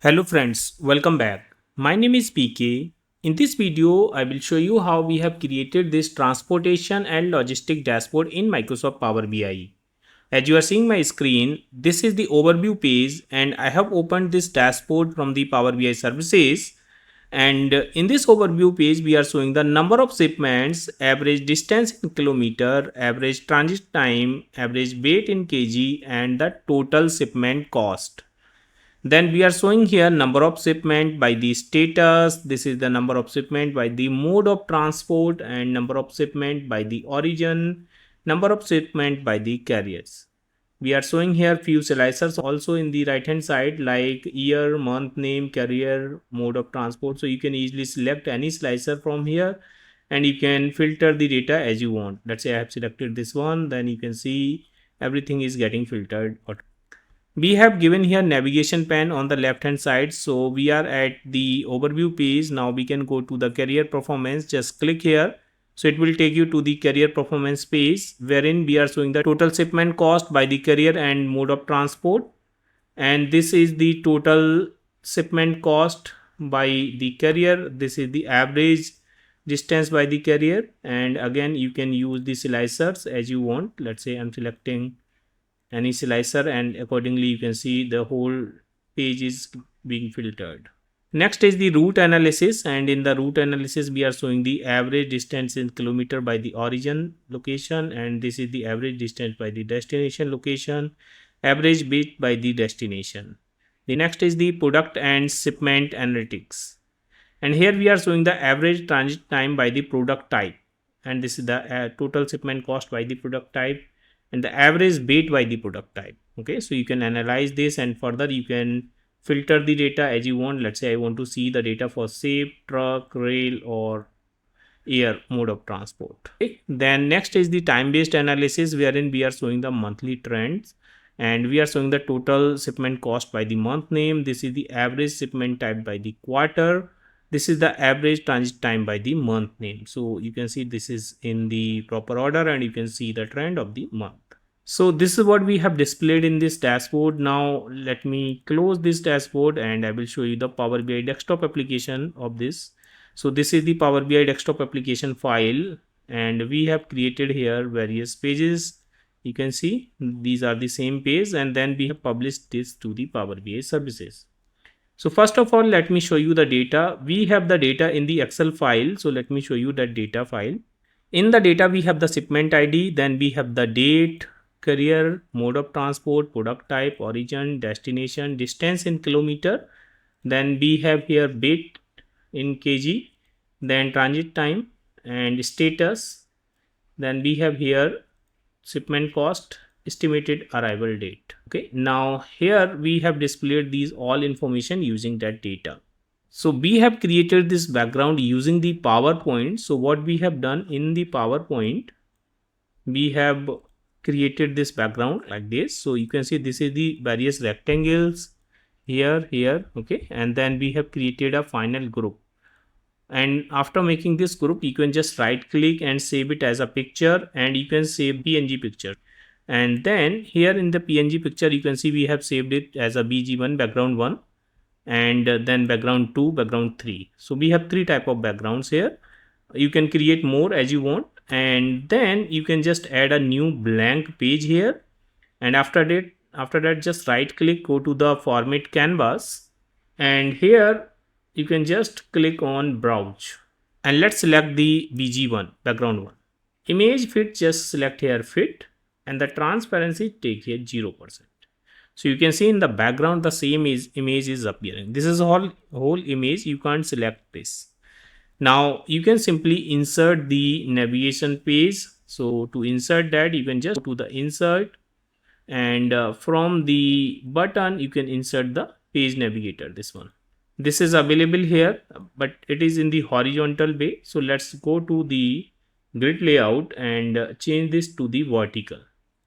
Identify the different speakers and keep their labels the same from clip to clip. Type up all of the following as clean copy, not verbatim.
Speaker 1: Hello friends, welcome back. My name is PK. In this video, I will show you how we have created this transportation and logistic dashboard in Microsoft Power BI. As you are seeing my screen, this is the overview page and I have opened this dashboard from the Power BI services. And in this overview page, we are showing the number of shipments, average distance in kilometer, average transit time, average weight in kg, and the total shipment cost. Then we are showing here number of shipment by the status. This is the number of shipment by the mode of transport and number of shipment by the origin, number of shipment by the carriers. We are showing here few slicers also in the right hand side like year, month, name, carrier, mode of transport. So you can easily select any slicer from here and you can filter the data as you want. Let's say I have selected this one, then you can see everything is getting filtered. We have given here navigation pane on the left hand side. So we are at the overview page. Now we can go to the career performance. Just click here. So it will take you to the career performance page wherein we are showing the total shipment cost by the carrier and mode of transport. And this is the total shipment cost by the carrier. This is the average distance by the carrier. And again, you can use the slicers as you want. Let's say I'm selecting any slicer and accordingly you can see the whole page is being filtered. Next is the route analysis, and in the route analysis we are showing the average distance in kilometer by the origin location, and this is the average distance by the destination location, average weight by the destination. The next is the product and shipment analytics, and here we are showing the average transit time by the product type, and this is the total shipment cost by the product type and the average weight by the product type. Okay, so you can analyze this and further you can filter the data as you want. Let's say I want to see the data for ship, truck, rail or air mode of transport. Okay, then next is the time based analysis wherein we are showing the monthly trends and we are showing the total shipment cost by the month name. This is the average shipment type by the quarter. This is the average transit time by the month name. So you can see this is in the proper order and you can see the trend of the month. So this is what we have displayed in this dashboard. Now let me close this dashboard and I will show you the Power BI desktop application of this. So this is the Power BI desktop application file and we have created here various pages. You can see these are the same page and then we have published this to the Power BI services. So first of all, let me show you the data. We have the data in the Excel file. So let me show you that data file. In the data, we have the shipment ID, then we have the date, carrier, mode of transport, product type, origin, destination, distance in kilometer. Then we have here weight in kg, then transit time and status. Then we have here shipment cost, estimated arrival date. Okay, now here we have displayed these all information using that data. So we have created this background using the PowerPoint. So what we have done in the PowerPoint, we have created this background like this. So you can see this is the various rectangles here, okay, and then we have created a final group. And after making this group, you can just right click and save it as a picture and you can save PNG picture. And then here in the PNG picture, you can see we have saved it as a BG1 background 1 and then background 2, background 3. So we have 3 type of backgrounds here. You can create more as you want and then you can just add a new blank page here. And after that just right click, go to the format canvas and here you can just click on browse and let's select the BG1 background 1. Image fit, just select here fit and the transparency take here 0%. So you can see in the background the same image is appearing. This is whole image, you can't select this. Now you can simply insert the navigation page. So to insert that, you can just go to the insert and from the button you can insert the page navigator, this one. This is available here but it is in the horizontal way. So let's go to the grid layout and change this to the vertical.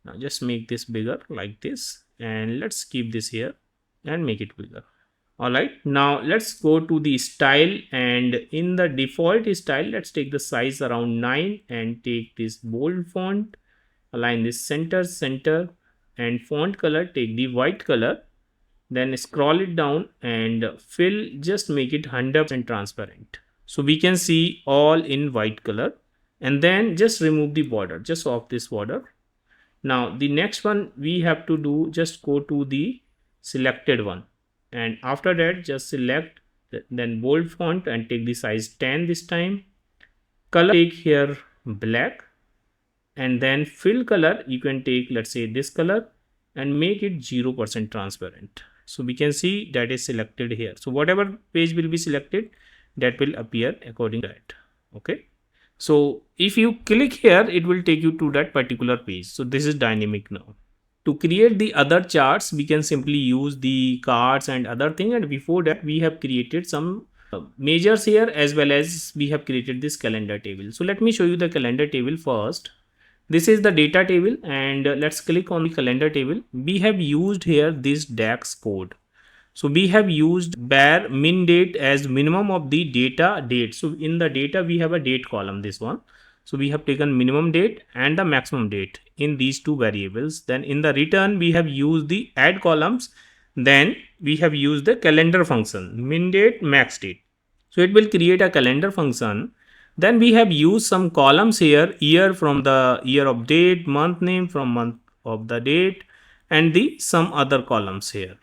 Speaker 1: Now just make this bigger like this and let's keep this here and make it bigger. Alright, now let's go to the style and in the default style, let's take the size around 9 and take this bold font, align this center and font color, take the white color then scroll it down and fill, just make it 100% transparent. So we can see all in white color, and then just remove the border, just off this border. Now the next one we have to do, just go to the selected one, and after that just select, then bold font and take the size 10 this time. Color, take here black, and then fill color you can take, let's say this color, and make it 0% transparent. So we can see that is selected here. So whatever page will be selected, that will appear according to that. Okay, so if you click here, it will take you to that particular page. So this is dynamic now. To create the other charts, we can simply use the cards and other thing, and before that we have created some measures here, as well as we have created this calendar table. So let me show you the calendar table first. This is the data table, and let's click on the calendar table. We have used here this DAX code. So we have used bare min date as minimum of the data date. So in the data we have a date column, this one. So we have taken minimum date and the maximum date in these two variables. Then in the return we have used the add columns. Then we have used the calendar function, min date, max date. So it will create a calendar function. Then we have used some columns here, year from the year of date, month name from month of the date, and the some other columns here.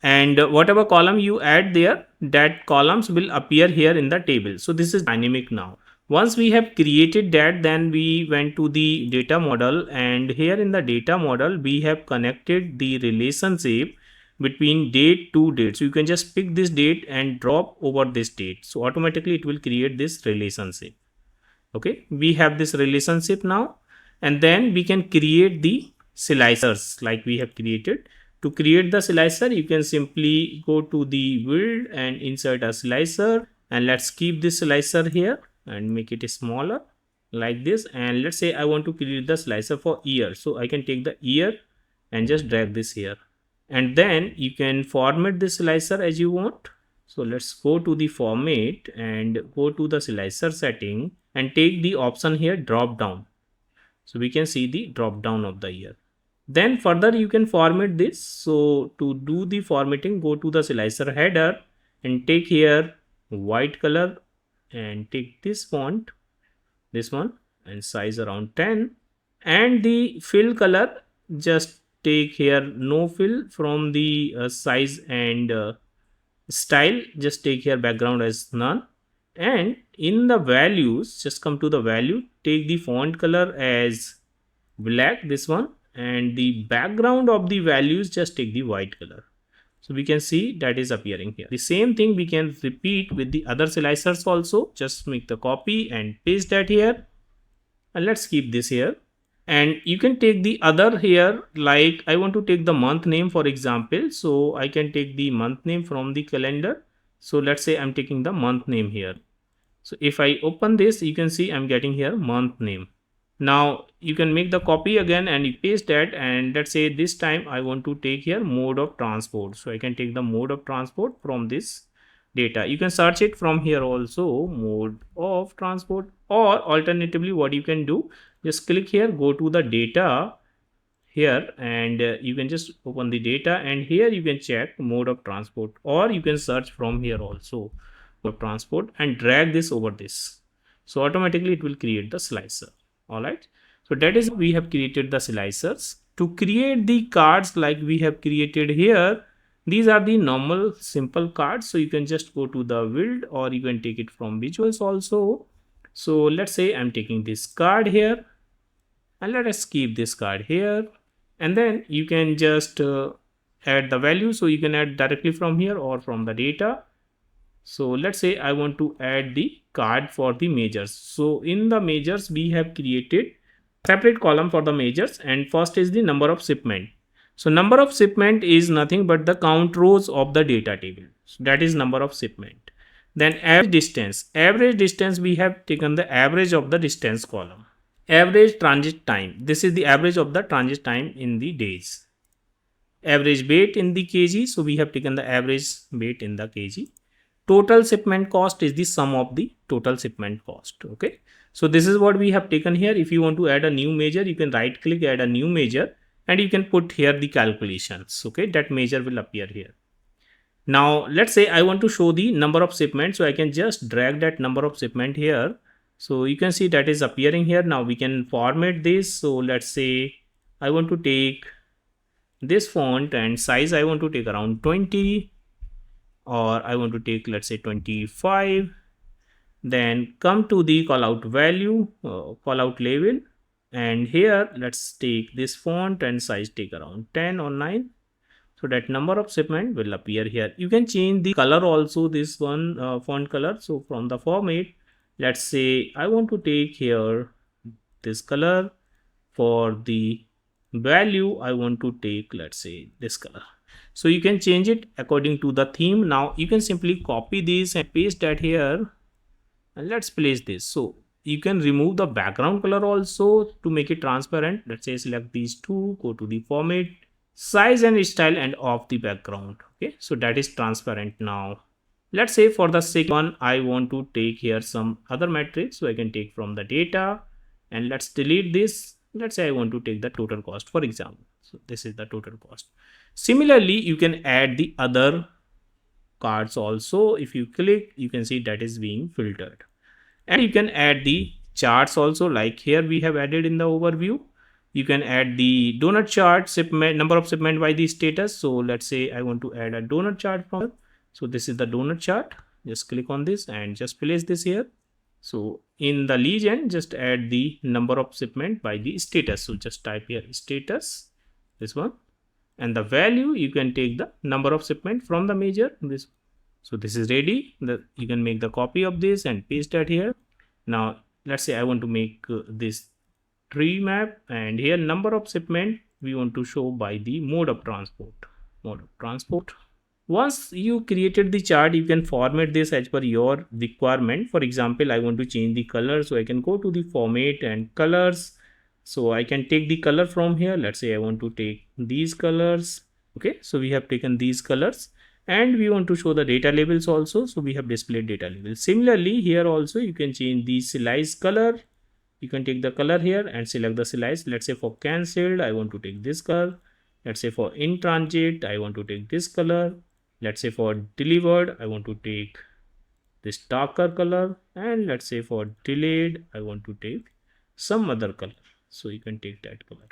Speaker 1: And whatever column you add there, that columns will appear here in the table. So this is dynamic now. Once we have created that, then we went to the data model, and here in the data model we have connected the relationship between date to date. So you can just pick this date and drop over this date. So automatically it will create this relationship. Okay, we have this relationship now, and then we can create the slicers like we have created. To create the slicer, you can simply go to the build and insert a slicer, and let's keep this slicer here and make it smaller like this. And let's say I want to create the slicer for year, so I can take the year and just drag this here, and then you can format this slicer as you want. So let's go to the format and go to the slicer setting and take the option here drop down. So we can see the drop down of the year. Then further you can format this. So to do the formatting, go to the slicer header and take here white color and take this font, this one, and size around 10, and the fill color, just take here no fill from the size and style, just take here background as none, and in the values just come to the value, take the font color as black, this one, and the background of the values just take the white color. So we can see that is appearing here. The same thing we can repeat with the other slicers also. Just make the copy and paste that here, and let's keep this here. And you can take the other here, like I want to take the month name for example, so I can take the month name from the calendar. So let's say I'm taking the month name here. So if I open this, you can see I'm getting here month name. Now you can make the copy again and you paste that, and let's say this time I want to take here mode of transport. So I can take the mode of transport from this data. You can search it from here also, mode of transport, or alternatively what you can do, just click here, go to the data here, and you can just open the data, and here you can check mode of transport, or you can search from here also for transport and drag this over this. So automatically it will create the slicer. All right, so that is we have created the slicers. To create the cards like we have created here, these are the normal simple cards. So you can just go to the build, or you can take it from visuals also. So let's say I'm taking this card here, and let us keep this card here, and then you can just add the value. So you can add directly from here or from the data. So let's say I want to add the card for the measures. So in the measures we have created separate column for the measures, and first is the number of shipment. So number of shipment is nothing but the count rows of the data table. So that is number of shipment. Then average distance we have taken the average of the distance column. Average transit time, this is the average of the transit time in the days. Average weight in the kg, so we have taken the average weight in the kg. Total shipment cost is the sum of the total shipment cost. Okay, so this is what we have taken here. If you want to add a new measure, you can right click, add a new measure, and you can put here the calculations. Okay, that measure will appear here. Now let's say I want to show the number of shipments, so I can just drag that number of shipment here. So you can see that is appearing here. Now we can format this. So let's say I want to take this font and size, I want to take around 20, or I want to take, let's say, 25. Then come to the callout value, callout label, and here let's take this font and size, take around 10 or 9. So that number of shipment will appear here. You can change the color also, this one font color. So from the format, let's say I want to take here this color. For the value, I want to take, let's say, this color. So you can change it according to the theme. Now you can simply copy this and paste that here, and let's place this. So you can remove the background color also to make it transparent. Let's say select these two, go to the format, size and style, and off the background. Okay, so that is transparent. Now let's say for the second one, I want to take here some other matrix, so I can take from the data, and let's delete this. Let's say I want to take the total cost, for example. So this is the total cost. Similarly, you can add the other cards also. If you click, you can see that is being filtered, and you can add the charts also, like here we have added in the overview. You can add the donut chart, shipment, number of shipment by the status. So let's say I want to add a donut chart from here. So this is the donut chart. Just click on this and just place this here. So in the legend, just add the number of shipment by the status. So just type here status, this one, and the value, you can take the number of shipment from the measure, this. So this is ready. You can make the copy of this and paste that here. Now let's say I want to make this tree map, and here number of shipment we want to show by the mode of transport. Once you created the chart, you can format this as per your requirement. For example, I want to change the color, so I can go to the format and colors. So I can take the color from here. Let's say I want to take these colors. Okay, so we have taken these colors, and we want to show the data labels also. So we have displayed data labels. Similarly, here also you can change the slice color. You can take the color here and select the slice. Let's say for cancelled, I want to take this color. Let's say for in transit, I want to take this color. Let's say for delivered, I want to take this darker color, and let's say for delayed, I want to take some other color. So you can take that color.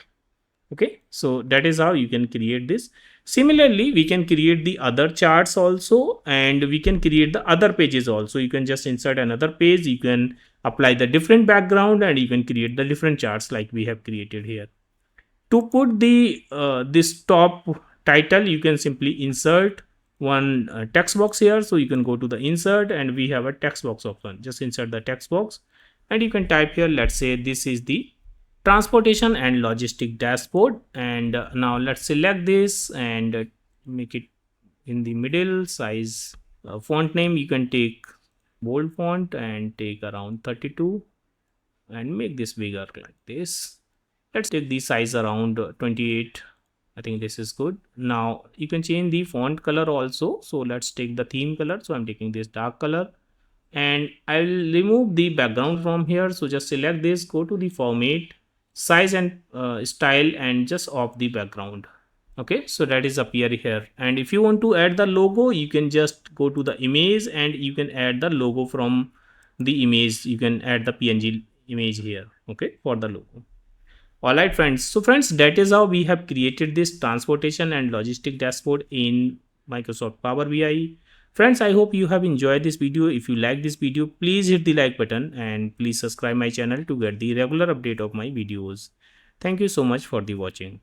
Speaker 1: Okay, so that is how you can create this. Similarly, we can create the other charts also, and we can create the other pages also. You can just insert another page, you can apply the different background, and you can create the different charts like we have created here. To put the this top title, you can simply insert one text box here. So you can go to the insert, and we have a text box option. Just insert the text box, and you can type here, let's say this is the transportation and logistic dashboard. And now let's select this and make it in the middle size. Font name, you can take bold font and take around 32 and make this bigger like this. Let's take the size around 28. I think this is good. Now you can change the font color also. So let's take the theme color. So I'm taking this dark color, and I'll remove the background from here. So just select this, go to the format, size and style, and just off the background. Okay, so that is appear here. And if you want to add the logo, you can just go to the image and you can add the logo from the image. You can add the PNG image here, okay, for the logo. Alright friends, so friends, that is how we have created this transportation and logistic dashboard in Microsoft Power BI. Friends, I hope you have enjoyed this video. If you like this video, please hit the like button and please subscribe my channel to get the regular update of my videos. Thank you so much for the watching.